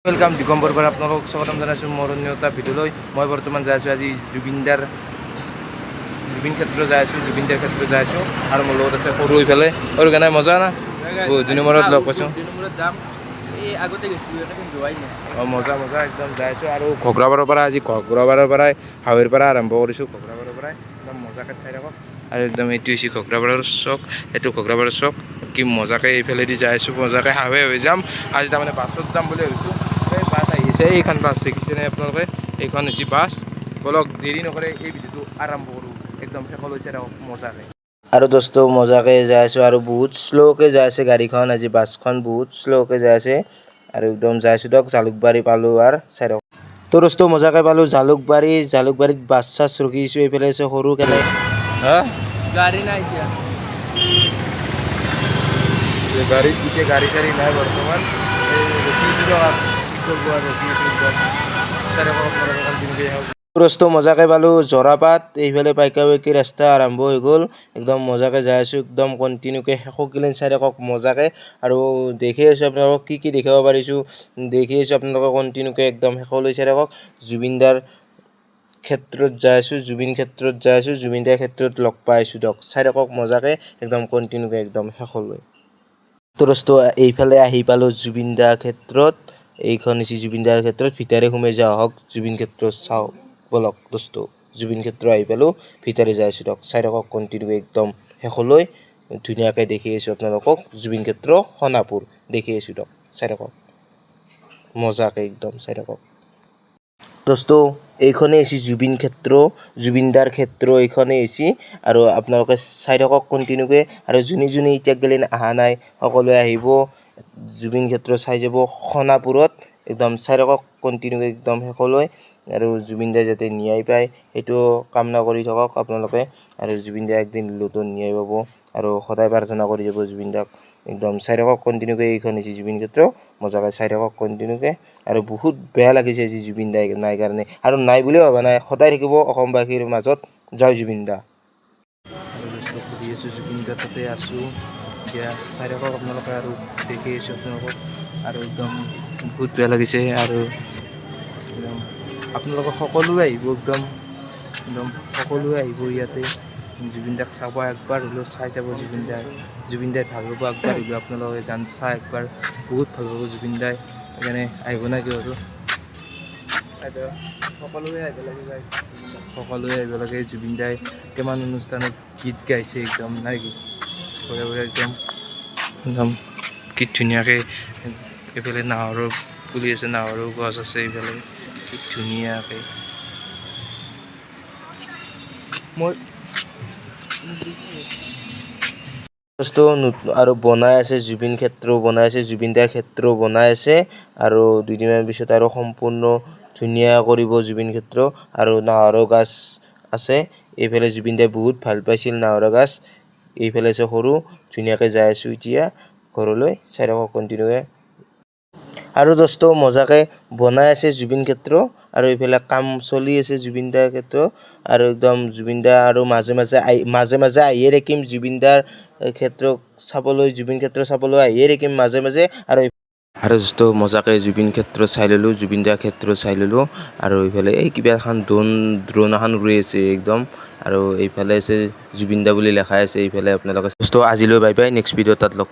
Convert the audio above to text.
Welcome Digambar পৰা আপোনালোকক স্বাগতম জনাইছোঁ মোৰ অন্য এটা ভিডিঅ'লৈ। মই বৰ্তমান যাই আছোঁ আজি জুবিন ক্ষেত্ৰ যাই আছোঁ, জুবিনদাৰ ক্ষেত্ৰ যাই আছোঁ আৰু মোৰ লগত আছে সৰু এইফালে সৰু কেনে মজা না দিনৰ মূৰত লগ পাইছোঁ। মজা একদম যাই আছোঁ আৰু ঘগ্ৰাবাৰৰ পৰা আজি ঘগ্ৰাবাৰৰ পৰাই হাৱেৰ পৰা আৰম্ভ কৰিছোঁ। ঘগ্ৰাবাৰৰ পৰাই একদম মজাকৈ চাই থাকক আৰু একদম এইটো হৈছে ঘগ্ৰাবাৰৰ চক, এইটো ঘগ্ৰাবাৰৰ চক। কি মজাকৈ এইফালেদি যাই আছোঁ, মজাকৈ হাৱে যাম আজি। তাৰমানে বাছত যাম বুলি ভাবিছোঁ। এই বাছ আহিছে, এইখন বাছ দেখিছেনে আপোনালোকে? এইখন হৈছে বাছ। বলক দেৰি নকৰে এই ভিডিঅ'টো আৰম্ভ কৰোঁ, একদম শেষলৈ চাই থাকক মজাকৈ। আৰু দোস্ত মজাকৈ যাই আছোঁ আৰু বহুত শ্ল'কৈ যাই আছে গাড়ীখন, আজি বাছখন বহুত শ্ল'কৈ যাই আছে আৰু একদম যাই আছোঁ দিয়ক। জালুকবাৰী পালোঁ আৰু চাই থাকক। তো দোস্ত মজাকৈ পালোঁ জালুকবাৰীত বাছ চাছ ৰখিছোঁ। এইফালে আছে সৰু কেনে গাড়ী নাই এতিয়া, গাড়ী চাড়ী নাই বৰ্তমান। ৰখিছোঁ দিয়ক, কি কৰিব আৰু ৰখিছোঁ একদম চাই থাকক আপোনালোকে কণ্টিনিউকৈ। দোস্ত মজাকৈ পালোঁ জৰাপাত, এইফালে পাইকাবাইকি ৰাস্তা আৰম্ভ হৈ গ'ল। একদম মজাকৈ যাই আছোঁ, একদম কণ্টিনিউকৈ শেষকিলেন চাই থাকক মজাকৈ। আৰু দেখি আছোঁ আপোনালোকক কি দেখাব পাৰিছোঁ, দেখি আছোঁ আপোনালোকক কণ্টিনিউকৈ একদম শেষলৈ চাই থাকক। জুবিনদাৰ ক্ষেত্ৰত যাই আছোঁ, জুবিনদাৰ ক্ষেত্ৰত লগ পাই আছোঁ দিয়ক। চাই থাকক মজাকৈ একদম কণ্টিনিউকৈ একদম শেষলৈ। তো দোস্ত এইফালে আহি পালোঁ জুবিনদাৰ ক্ষেত্ৰত, এইখন হৈছে জুবিনদাৰ ক্ষেত্ৰত। ভিতৰে সোমাই যাওঁ আহক, জুবিন ক্ষেত্ৰ চাওঁ বলক দোস্ত। জুবিন ক্ষেত্ৰ আহি পালোঁ, ভিতৰে যাই আছোঁ দিয়ক। চাই থাকক কণ্টিনিউ একদম শেষলৈ। ধুনীয়াকৈ দেখি আছোঁ আপোনালোকক জুবিন ক্ষেত্ৰ সোণাপুৰ দেখি আছোঁ দিয়ক। চাই থাকক মজাকৈ একদম চাই থাকক দোস্ত। এইখনেই হৈছে জুবিন ক্ষেত্ৰ, জুবিনদাৰ ক্ষেত্ৰ এইখনেই হৈছে। আৰু আপোনালোকে চাই থাকক কণ্টিনিউকৈ। আৰু যোনে এতিয়া গেলেন অহা নাই সকলোৱে আহিব জুবিন ক্ষেত্ৰ চাই যাব সোণাপুৰত। একদম চাই থাকক কণ্টিনিউকৈ একদম শেষলৈ। আৰু জুবিনদাই যাতে ন্যায় পায় সেইটো কামনা কৰি থাকক আপোনালোকে। আৰু জুবিনদাই একদিন নতুন ন্যায় পাব আৰু সদায় প্ৰাৰ্থনা কৰি যাব জুবিনদাক। একদম চাই থাকক কণ্টিনিউকৈ। এইখন হৈছে জুবিন ক্ষেত্ৰ, মজাকৈ চাই থাকক কণ্টিনিউকৈ। আৰু বহুত বেয়া লাগিছে আজি জুবিনদাই নাই কাৰণে, আৰু নাই বুলিও ভবা নাই, সদায় থাকিব অসমবাসীৰ মাজত। জয় জুবিনদা। আৰু সুধি আছোঁ জুবিনদাৰ তাতে আছোঁ এতিয়া, চাই থাকক আপোনালোকে আৰু দেখি আছোঁ আপোনালোকক। আৰু একদম বহুত বেয়া লাগিছে আৰু একদম আপোনালোকে সকলোৱে আহিব, একদম সকলোৱে আহিব ইয়াতে জুবিনদাক চাব। একবাৰ হ'লেও চাই যাব জুবিনদাই ভাল পাব। একবাৰ হ'লেও আপোনালোকে চাই একবাৰ, বহুত ভাল পাব জুবিনদাই। সেইকাৰণে আহিব না কিয় আৰু সকলোৱে আহিব লাগে। জুবিনদাই কিমান অনুষ্ঠানত গীত গাইছে একদম নাই কি একদম কি ধুনীয়াকৈ। এইফালে নাহৰৰ পুলি আছে, নাহৰৰ গছ আছে এইফালে কি ধুনীয়াকৈ। আৰু বনাই আছে জুবিন ক্ষেত্ৰ, বনাই আছে জুবিনদাৰ ক্ষেত্ৰ বনাই আছে। আৰু দুদিনমান পিছত আৰু সম্পূৰ্ণ ধুনীয়া কৰিব জুবিন ক্ষেত্ৰ। আৰু নাহৰৰ গছ আছে এইফালে, জুবিনদাই বহুত ভাল পাইছিল নাহৰৰ গছ। এইফালে আছে সৰু, ধুনীয়াকৈ যাই আছোঁ এতিয়া ঘৰলৈ। চাই থাকক কণ্টিনিউকৈ। আৰু দোস্ত মজাকৈ বনাই আছে জুবিন ক্ষেত্ৰ, আৰু এইফালে কাম চলি আছে জুবিনদাৰ ক্ষেত্ৰ। আৰু একদম জুবিনদা আৰু মাজে মাজে আহিয়ে থাকিম জুবিনদাৰ ক্ষেত্ৰ চাবলৈ, জুবিন ক্ষেত্ৰ চাবলৈ আহিয়ে থাকিম মাজে মাজে। আৰু দোস্ত মজাকৈ জুবিন ক্ষেত্ৰ চাই ল'লোঁ, জুবিনদাৰ ক্ষেত্ৰ চাই ল'লোঁ। আৰু এইফালে এই কিবা এখন ড্ৰোন এখন উৰি আছে একদম। আৰু এইফালে আছে জুবিনদা বুলি লেখা আছে এইফালে আপোনালোকে। দোস্ত আজিলৈ বাই বাই, নেক্সট ভিডিঅ' তাত লগ